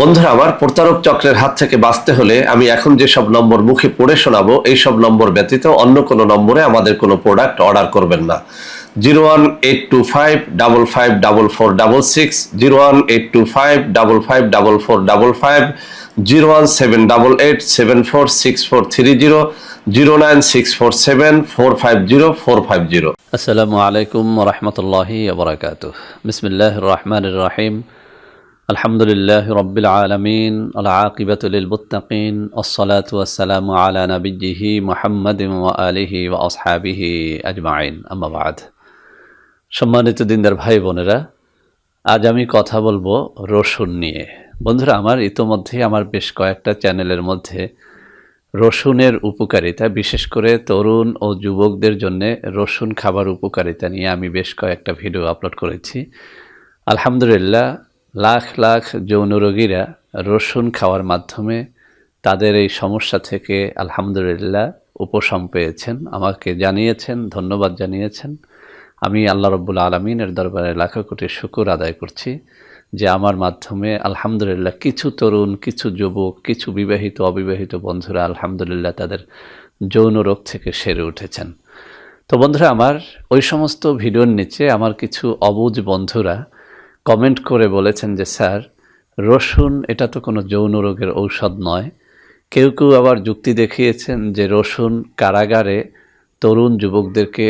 বন্ধুরা আমার, প্রতারক চক্রের হাত থেকে বাঁচতে হলে আমি এখন যেসব নম্বর মুখে পড়ে শোনাবো এই সব নম্বর ব্যতীত অন্য কোনো নম্বরে আমাদের কোনো প্রোডাক্ট অর্ডার করবেন না। 01825554466, 01825554455, 01788746430, 09647450450। আসসালামু আলাইকুম রহমতুল্লাহি ওবরাকাতুহ। বিসমিল্লাহির রহমানির রহিম। আলহামদুলিল্লাহি রাব্বিল আলামিন, আল আকিবাতু লিল মুত্তাকিন, আসসালাতু ওয়াসসালামু আলা নাবিয়্যিহি মুহাম্মাদিন ওয়া আলিহি ওয়া আসহাবিহি আজমাইন, আম্মা বাদ। সম্মানিত দিনদার ভাই বোনেরা, আজ আমি কথা বলবো রসুন নিয়ে। বন্ধুরা আমার, ইতোমধ্যে আমার বেশ কয়েকটা চ্যানেলের মধ্যে রসুনের উপকারিতা, বিশেষ করে তরুণ ও যুবকদের জন্য রসুন খাবার উপকারিতা নিয়ে আমি বেশ কয়েকটা ভিডিও আপলোড করেছি। আলহামদুলিল্লাহ, লাখ লাখ যৌন রোগীরা রসুন খাওয়ার মাধ্যমে তাদের এই সমস্যা থেকে আলহামদুলিল্লাহ উপশম পেয়েছেন, আমাকে জানিয়েছেন, ধন্যবাদ জানিয়েছেন। আমি আল্লাহ রব্বুল আলমিনের দরবারে লাখো কোটি শুকর আদায় করছি যে আমার মাধ্যমে আলহামদুলিল্লাহ কিছু তরুণ, কিছু যুবক, কিছু বিবাহিত অবিবাহিত বন্ধুরা আলহামদুলিল্লাহ তাদের যৌন রোগ থেকে সেরে উঠেছেন। তো বন্ধুরা আমার, ওই সমস্ত ভিডিওর নিচে আমার কিছু অবুঝ বন্ধুরা কমেন্ট করে বলেছেন যে স্যার, রসুন এটা তো কোনো যৌন রোগের ঔষধ নয়। কেউ কেউ আবার যুক্তি দেখিয়েছেন যে রসুন কারাগারে তরুণ যুবকদেরকে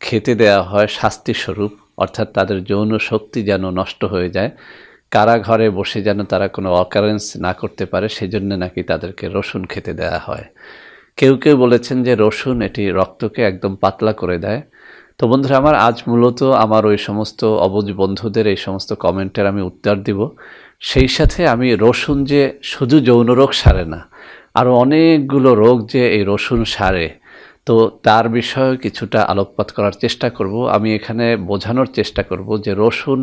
খেতে দেওয়া হয় শাস্তিস্বরূপ, অর্থাৎ তাদের যৌন শক্তি যেন নষ্ট হয়ে যায়, কারাঘরে বসে যেন তারা কোনো অকারেন্স না করতে পারে, সেজন্য নাকি তাদেরকে রসুন খেতে দেওয়া হয়। কেউ কেউ বলেছেন যে রসুন এটি রক্তকে একদম পাতলা করে দেয়। তো বন্ধুরা আমার, আজ মূলত আমার ওই সমস্ত অবুঝ বন্ধুদের এই সমস্ত কমেন্টের আমি উত্তর দিব। সেই সাথে আমি রসুন যে শুধু যৌন রোগ সারে না, আরও অনেকগুলো রোগ যে এই রসুন সারে, তো তার বিষয়ে কিছুটা আলোকপাত করার চেষ্টা করব। আমি এখানে বোঝানোর চেষ্টা করব যে রসুন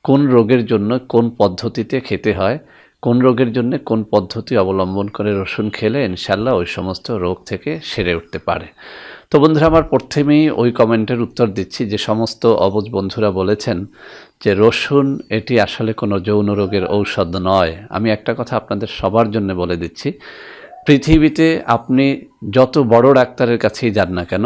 কোন রোগের জন্য কোন পদ্ধতিতে খেতে হয়, কোন রোগের জন্য কোন পদ্ধতি অবলম্বন করে রসুন খেলে ইনশাল্লাহ ওই সমস্ত রোগ থেকে সেরে উঠতে পারে। তো বন্ধুরা আমার, প্রথমেই ওই কমেন্টের উত্তর দিচ্ছি যে সমস্ত অবুঝ বন্ধুরা বলেছেন যে রসুন এটি আসলে কোনো যৌন রোগের ঔষধ নয়। আমি একটা কথা আপনাদের সবার জন্য বলে দিচ্ছি, পৃথিবীতে আপনি যত বড় ডাক্তারের কাছেই যান না কেন,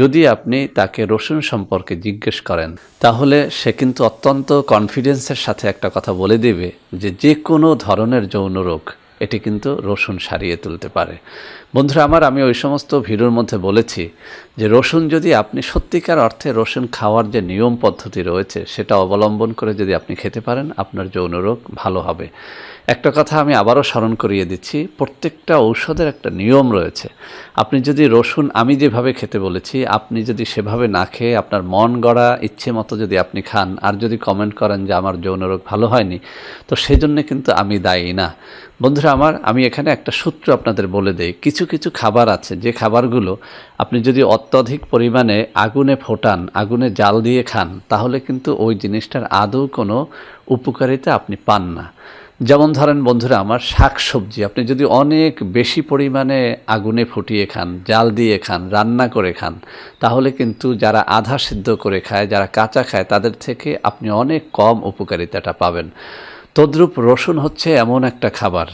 যদি আপনি তাকে রসুন সম্পর্কে জিজ্ঞেস করেন তাহলে সে কিন্তু অত্যন্ত কনফিডেন্সের সাথে একটা কথা বলে দেবে যে যে কোনো ধরনের যৌন রোগ এটি কিন্তু রসুন সারিয়ে তুলতে পারে। বন্ধুরা আমার, আমি ওই সমস্ত ভিডিওর মধ্যে বলেছি যে রসুন যদি আপনি সত্যিকার অর্থে রসুন খাওয়ার যে নিয়ম পদ্ধতি রয়েছে সেটা অবলম্বন করে যদি আপনি খেতে পারেন, আপনার যৌন রোগ ভালো হবে। একটা কথা আমি আবারও স্মরণ করিয়ে দিচ্ছি, প্রত্যেকটা ঔষধের একটা নিয়ম রয়েছে। আপনি যদি রসুন আমি যেভাবে খেতে বলেছি আপনি যদি সেভাবে না খেয়ে আপনার মন গড়া ইচ্ছে মতো যদি আপনি খান আর যদি কমেন্ট করেন যে আমার যৌন রোগ ভালো হয়নি, তো সেজন্য কিন্তু আমি দায়ী না। বন্ধুরা আমার, আমি এখানে একটা সূত্র আপনাদের বলে দেই। কিছু কিছু খাবার আছে যে খাবারগুলো আপনি যদি অত্যধিক পরিমাণে আগুনে ফোটান, আগুনে জাল দিয়ে খান, তাহলে কিন্তু ওই জিনিসটার আদৌ কোনো উপকারিতা আপনি পান না। যেমন ধরেন বন্ধুরা আমার, শাক সবজি আপনি যদি অনেক বেশি পরিমাণে আগুনে ফুটিয়ে খান, জাল দিয়ে খান, রান্না করে খান, তাহলে কিন্তু যারা আধা সিদ্ধ করে খায়, যারা কাঁচা খায়, তাদের থেকে আপনি অনেক কম উপকারিতাটা পাবেন। তদ্রূপ রসুন হচ্ছে এমন একটা খাবার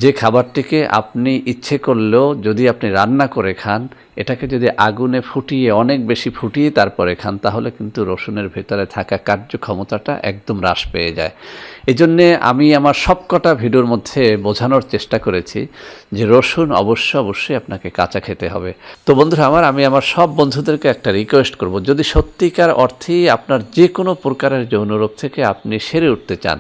যে খাবারটিকে আপনি ইচ্ছে করলেও যদি আপনি রান্না করে খান, এটাকে যদি আগুনে ফুটিয়ে অনেক বেশি ফুটিয়ে তারপরে খান, তাহলে কিন্তু রসুনের ভেতরে থাকা কার্যক্ষমতাটা একদম হ্রাস পেয়ে যায়। এজন্যে আমি আমার সবকটা ভিডিওর মধ্যে বোঝানোর চেষ্টা করেছি যে রসুন অবশ্যই আপনাকে কাঁচা খেতে হবে। তো বন্ধুরা আমার, আমি আমার সব বন্ধুদেরকে একটা রিকোয়েস্ট করব, যদি সত্যিকার অর্থেই আপনার যে কোনো প্রকারের যৌন রোগ থেকে আপনি সেরে উঠতে চান,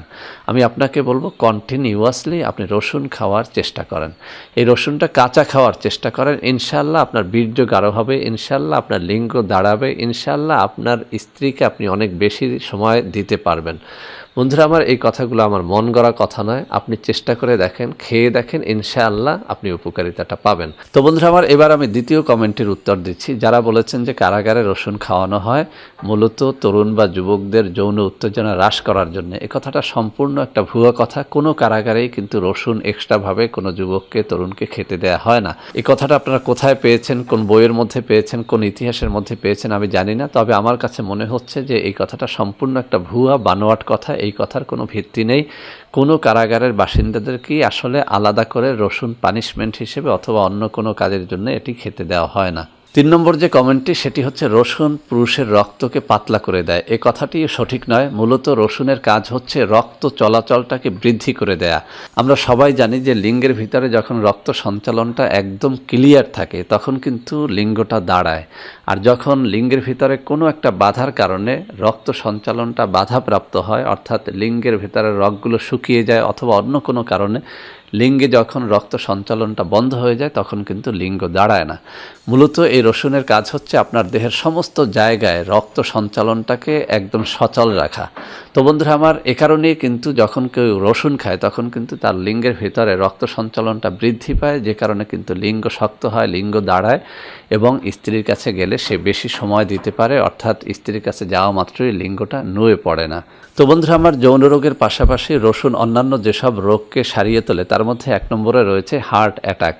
আমি আপনাকে বলবো কন্টিনিউয়াসলি আপনি রসুন খাওয়ার চেষ্টা করেন। এই রসুনটা কাঁচা খাওয়ার চেষ্টা করেন, ইনশাল্লাহ আপনার বীর্য গাঢ় হবে, ইনশাল্লাহ আপনার লিঙ্গ দাঁড়াবে, ইনশাল্লাহ আপনার স্ত্রীকে আপনি অনেক বেশি সময় দিতে পারবেন। বন্ধুরা আমার, এই কথাগুলো আমার মন গড়া কথা নয়, আপনি চেষ্টা করে দেখেন, খেয়ে দেখেন, ইনশাআল্লাহ আপনি উপকারিতাটা পাবেন। তো বন্ধুরা আমার, এবার আমি দ্বিতীয় কমেন্টের উত্তর দিচ্ছি। যারা বলেছেন যে কারাগারে রসুন খাওয়ানো হয় মূলত তরুণ বা যুবকদের যৌন উত্তেজনা হ্রাস করার জন্য, এ কথাটা সম্পূর্ণ একটা ভুয়া কথা। কোনো কারাগারেই কিন্তু রসুন এক্সট্রাভাবে কোনো যুবককে, তরুণকে খেতে দেওয়া হয় না। এই কথাটা আপনারা কোথায় পেয়েছেন, কোন বইয়ের মধ্যে পেয়েছেন, কোন ইতিহাসের মধ্যে পেয়েছেন আমি জানি না, তবে আমার কাছে মনে হচ্ছে যে এই কথাটা সম্পূর্ণ একটা ভুয়া বানোয়াট কথা। এই কথার কোনো ভিত্তি নেই। কোনো কারাগারের বাসিন্দাদেরকেই আসলে আলাদা করে রসুন পানিশমেন্ট হিসেবে অথবা অন্য কোনো কাজের জন্য এটি খেতে দেওয়া হয় না। 3 নম্বর যে কমেন্টটি সেটি হচ্ছে রসুন পুরুষের রক্তকে পাতলা করে দেয়। এই কথাটি সঠিক নয়। মূলত রসুনের কাজ হচ্ছে রক্ত চলাচলটাকে বৃদ্ধি করে দেয়া। আমরা সবাই জানি যে লিঙ্গের ভিতরে যখন রক্ত সঞ্চালনটা একদম ক্লিয়ার থাকে তখন কিন্তু লিঙ্গটা দাঁড়ায়, আর যখন লিঙ্গের ভিতরে কোনো একটা বাধার কারণে রক্ত সঞ্চালনটা বাধাপ্রাপ্ত হয়, অর্থাৎ লিঙ্গের ভিতরে রগগুলো শুকিয়ে যায় অথবা অন্য কোনো কারণে লিঙ্গে যখন রক্ত সঞ্চালনটা বন্ধ হয়ে যায় তখন কিন্তু লিঙ্গ দাঁড়ায় না। মূলত এই রসুনের কাজ হচ্ছে আপনার দেহের সমস্ত জায়গায় রক্ত সঞ্চালনটাকে একদম সচল রাখা। তো বন্ধুরা আমার, এ কারণেই কিন্তু যখন কেউ রসুন খায় তখন কিন্তু তার লিঙ্গের ভিতরে রক্ত সঞ্চালনটা বৃদ্ধি পায়, যে কারণে কিন্তু লিঙ্গ শক্ত হয়, লিঙ্গ দাঁড়ায় এবং স্ত্রীর কাছে গেলে সে বেশি সময় দিতে পারে, অর্থাৎ স্ত্রীর কাছে যাওয়া মাত্রই লিঙ্গটা নুয়ে পড়ে না। তো বন্ধুরা আমার, যৌন রোগের পাশাপাশি রসুন অন্যান্য যেসব রোগকে সারিয়ে তোলে তার মধ্যে 1 নম্বরে রয়েছে হার্ট অ্যাটাক।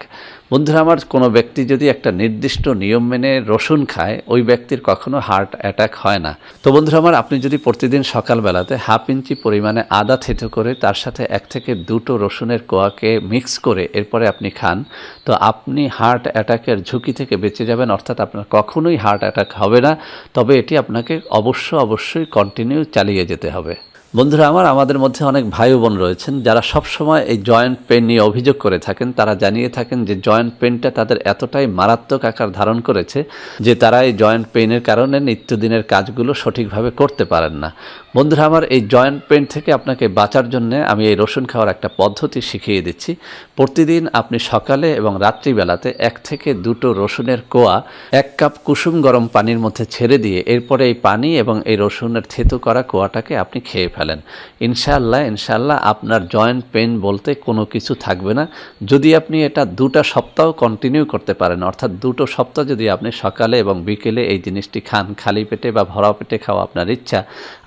বন্ধুরা আমার, কোনো ব্যক্তি যদি একটা নির্দিষ্ট নিয়ম মেনে রসুন খায় ওই ব্যক্তির কখনো হার্ট অ্যাটাক হয় না। তো বন্ধুরা আমার, আপনি যদি প্রতিদিন সকালবেলাতে 1/2 ইঞ্চি পরিমাণে আদা থেতো করে তার সাথে 1 থেকে 2টো রসুনের কোয়াকে মিক্স করে এরপরে আপনি খান, তো আপনি হার্ট অ্যাটাকের ঝুঁকি থেকে বেঁচে যাবেন, অর্থাৎ আপনার কখনোই হার্ট অ্যাটাক হবে না। তবে এটি আপনাকে অবশ্যই কন্টিনিউ চালিয়ে যেতে হবে। বন্ধুরা আমার, আমাদের মধ্যে অনেক ভাই বোন রয়েছেন যারা সবসময় এই জয়েন্ট পেন নিয়ে অভিযোগ করে থাকেন। তারা জানিয়ে থাকেন যে জয়েন্ট পেনটা তাদের এতটাই মারাত্মক আকার ধারণ করেছে যে তারা এই জয়েন্ট পেনের কারণে নিত্যদিনের কাজগুলো সঠিকভাবে করতে পারেন না। বন্ধুরা আমার, এই জয়েন্ট পেন থেকে আপনাকে বাঁচার জন্য আমি এই রসুন খাওয়ার একটা পদ্ধতি শিখিয়ে দিচ্ছি। প্রতিদিন আপনি সকালে এবং রাত্রিবেলাতে 1 থেকে 2টো রসুনের কোয়া 1 কাপ কুসুম গরম পানির মধ্যে ছেড়ে দিয়ে এরপরে এই পানি এবং এই রসুনের থেতো করা কোয়াটাকে আপনি খেয়ে ফেলেন। ইনশাআল্লাহ আপনার জয়েন্ট পেন বলতে কোনো কিছু থাকবে না। যদি আপনি এটা 2টা সপ্তাহ কন্টিনিউ করতে পারেন, অর্থাৎ 2টো সপ্তাহ যদি আপনি সকালে এবং বিকেলে এই জিনিসটি খান, খালি পেটে বা ভরা পেটে খাওয়া আপনার ইচ্ছা,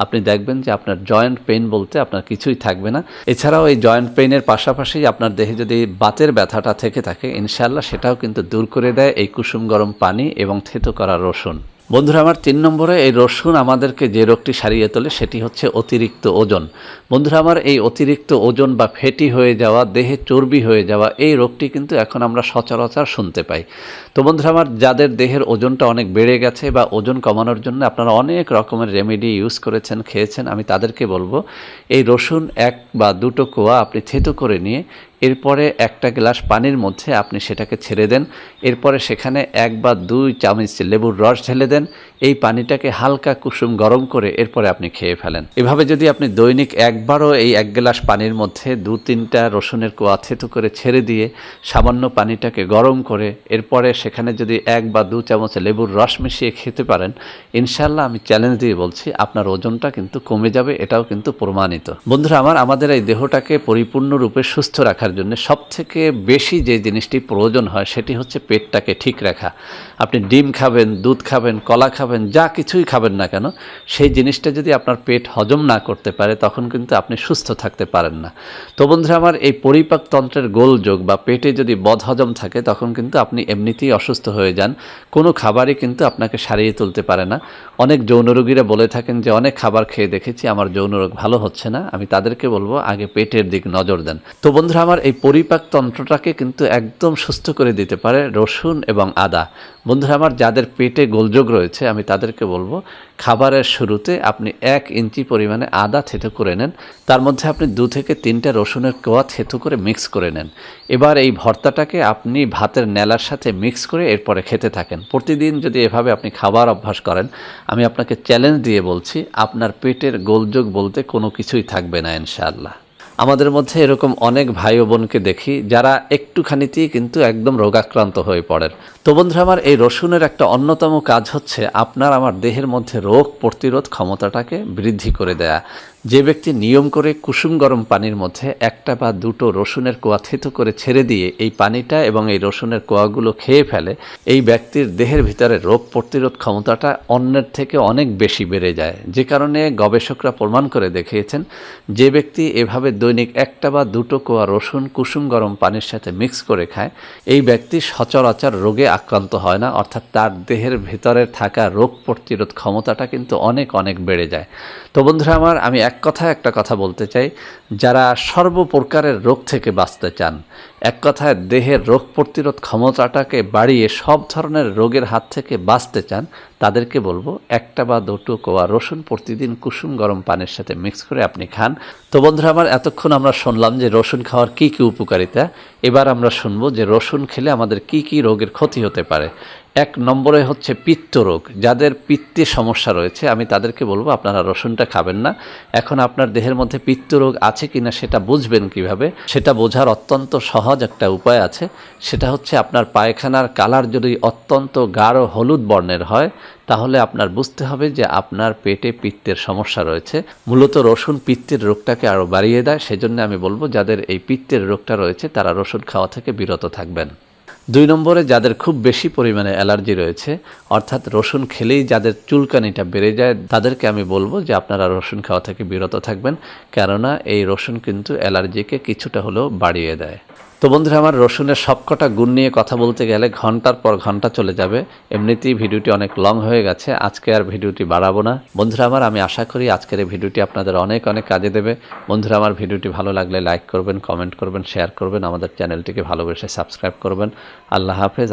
আপনি দেখবেন যে আপনার জয়েন্ট পেইন বলতে আপনার কিছুই থাকবে না। এছাড়াও এই জয়েন্ট পেইনের পাশাপাশি আপনার দেহে যদি বাতের ব্যথাটা থেকে থাকে, ইনশাআল্লাহ সেটাও কিন্তু দূর করে দেয় এই কুসুম গরম পানি এবং থেতো করা রসুন। বন্ধুরা আমার, 3 নম্বরে এই রসুন আমাদেরকে যে রোগটি সারিয়ে তোলে সেটি হচ্ছে অতিরিক্ত ওজন। বন্ধুরা আমার, এই অতিরিক্ত ওজন বা ফ্যাটি হয়ে যাওয়া, দেহে চর্বি হয়ে যাওয়া, এই রোগটি কিন্তু এখন আমরা সচরাচর শুনতে পাই। তো বন্ধুরা আমার, যাদের দেহের ওজনটা অনেক বেড়ে গেছে বা ওজন কমানোর জন্য আপনারা অনেক রকমের রেমেডি ইউজ করেছেন, খেয়েছেন, আমি তাদেরকে বলবো এই রসুন 1 বা 2টো কোয়া আপনি থেতো করে নিয়ে এরপরে 1টা গ্লাস পানির মধ্যে আপনি সেটাকে ছেড়ে দেন। এরপরে সেখানে 1 বা 2 চামচ লেবুর রস ঢেলে দেন। এই পানিটাকে হালকা কুসুম গরম করে এরপরে আপনি খেয়ে ফেলেন। এভাবে যদি আপনি দৈনিক একবারও এই 1 গ্লাস পানির মধ্যে 2-3টা রসুনের কোয়া থেতো করে ছেড়ে দিয়ে সামান্য পানিটাকে গরম করে এরপরে সেখানে যদি 1 বা 2 চামচ লেবুর রস মিশিয়ে খেতে পারেন, ইনশাআল্লাহ আমি চ্যালেঞ্জ দিয়ে বলছি আপনার ওজনটা কিন্তু কমে যাবে। এটাও কিন্তু প্রমাণিত। বন্ধুরা আমার, আমাদের এই দেহটাকে পরিপূর্ণরূপে সুস্থ রাখার জন্য সবথেকে বেশি যে জিনিসটি প্রয়োজন হয় সেটি হচ্ছে পেটটাকে ঠিক রাখা। আপনি ডিম খাবেন, দুধ খাবেন, কলা খাবেন, যা কিছুই খাবেন না কেন, সেই জিনিসটা যদি আপনার পেট হজম না করতে পারে তখন কিন্তু আপনি সুস্থ থাকতে পারেন না। তো বন্ধুরা আমার, এই পরিপাক তন্ত্রের গোলযোগ বা পেটে যদি বদহজম থাকে তখন কিন্তু আপনি এমনিতেই অসুস্থ হয়ে যান। কোনো খাবারই কিন্তু আপনাকে সারিয়ে তুলতে পারে না। অনেক যৌন রোগীরা বলে থাকেন যে অনেক খাবার খেয়ে দেখেছি আমার যৌন রোগ ভালো হচ্ছে না। আমি তাদেরকে বলবো আগে পেটের দিক নজর দেন। তো বন্ধুরা আমার, এই পরিপাক তন্ত্রটাকে কিন্তু একদম সুস্থ করে দিতে পারে রসুন এবং আদা। বন্ধুরা আমার, যাদের পেটে গোলযোগ রয়েছে আমি তাদেরকে বলবো খাবারের শুরুতে আপনি 1 ইঞ্চি পরিমাণে আদা থেতো করে নেন, তার মধ্যে আপনি 2 থেকে 3টা রসুনের কোয়া থেতো করে মিক্স করে নেন। এবার এই ভর্তাটাকে আপনি ভাতের নেলার সাথে মিক্স করে এরপরে খেতে থাকেন। প্রতিদিন যদি এভাবে আপনি খাবার অভ্যাস করেন, আমি আপনাকে চ্যালেঞ্জ দিয়ে বলছি আপনার পেটের গোলযোগ বলতে কোনো কিছুই থাকবে না ইনশাআল্লাহ। আমাদের মধ্যে এরকম অনেক ভাই ও বোনকে দেখি যারা একটুখানিতেই কিন্তু একদম রোগাক্রান্ত হয়ে পড়েন। তো বন্ধুরা আমার, এই রসুনের একটা অন্যতম কাজ হচ্ছে আপনার আমার দেহের মধ্যে রোগ প্রতিরোধ ক্ষমতাটাকে বৃদ্ধি করে দেয়া। যে ব্যক্তি নিয়ম করে কুসুম গরম পানির মধ্যে 1টা বা 2টো রসুনের কোয়া থেতো করে ছেড়ে দিয়ে এই পানিটা এবং এই রসুনের কোয়াগুলো খেয়ে ফেলে, এই ব্যক্তির দেহের ভিতরে রোগ প্রতিরোধ ক্ষমতাটা অন্যের থেকে অনেক বেশি বেড়ে যায়। যে কারণে গবেষকরা প্রমাণ করে দেখিয়েছেন যে ব্যক্তি এভাবে দৈনিক 1টা বা 2টো কোয়া রসুন কুসুম গরম পানির সাথে মিক্স করে খায়, এই ব্যক্তি সচরাচর রোগে আক্রান্ত হয় না, অর্থাৎ তার দেহের ভিতরে থাকা রোগ প্রতিরোধ ক্ষমতাটা কিন্তু অনেক বেড়ে যায়। তো বন্ধুরা আমার, আমি একটা কথা বলতে চাই, যারা সর্বপ্রকারের রোগ থেকে বাঁচতে চান, এক কথায় দেহের রোগ প্রতিরোধ ক্ষমতাটাকে বাড়িয়ে সব ধরনের রোগের হাত থেকে বাঁচতে চান, তাদেরকে বলবো একটা বা দুটো কোয়া রসুন প্রতিদিন কুসুম গরম পানির সাথে মিক্স করে আপনি খান। তো বন্ধুরা আমার, এতক্ষণ আমরা শুনলাম যে রসুন খাওয়ার কী কী উপকারিতা। এবার আমরা শুনবো যে রসুন খেলে আমাদের কি কি রোগের ক্ষতি হতে পারে। 1 নম্বরে হচ্ছে পিত্ত রোগ। যাদের পিত্তে সমস্যা রয়েছে আমি তাদেরকে বলবো আপনারা রসুনটা খাবেন না। এখন আপনার দেহের মধ্যে পিত্ত রোগ আছে কিনা সেটা বুঝবেন কিভাবে? সেটা বোঝার অত্যন্ত সহজ একটা উপায় আছে। সেটা হচ্ছে আপনার পায়খানার কালার যদি অত্যন্ত গাঢ় হলুদ বর্ণের হয়, তাহলে আপনার বুঝতে হবে যে আপনার পেটে পিত্তের সমস্যা রয়েছে। মূলত রসুন পিত্তের রোগটাকে আরও বাড়িয়ে দেয়। সেজন্য আমি বলবো যাদের এই পিত্তের রোগটা রয়েছে তারা রসুন খাওয়া থেকে বিরত থাকবেন। 2 নম্বরে যাদের খুব বেশি পরিমাণে অ্যালার্জি রয়েছে, অর্থাৎ রসুন খেলেই যাদের চুলকানিটা বেড়ে যায়, তাদেরকে আমি বলবো যে আপনারা রসুন খাওয়া থেকে বিরত থাকবেন, কেননা এই রসুন কিন্তু অ্যালার্জিকে কিছুটা হলেও বাড়িয়ে দেয়। তো বন্ধুরা আমার, রসুনের সবকটা গুণ নিয়ে কথা বলতে গেলে ঘন্টার পর ঘন্টা চলে যাবে। এমনিতেই ভিডিওটি অনেক লং হয়ে গেছে, আজকে আর ভিডিওটি বাড়াবো না। বন্ধুরা আমার, আমি আশা করি আজকের এই ভিডিওটি আপনাদের অনেক অনেক কাজে দেবে। বন্ধুরা আমার, ভিডিওটি ভালো লাগলে লাইক করবেন, কমেন্ট করবেন, শেয়ার করবেন, আমাদের চ্যানেলটিকে ভালোবেসে সাবস্ক্রাইব করবেন। আল্লাহ হাফেজ।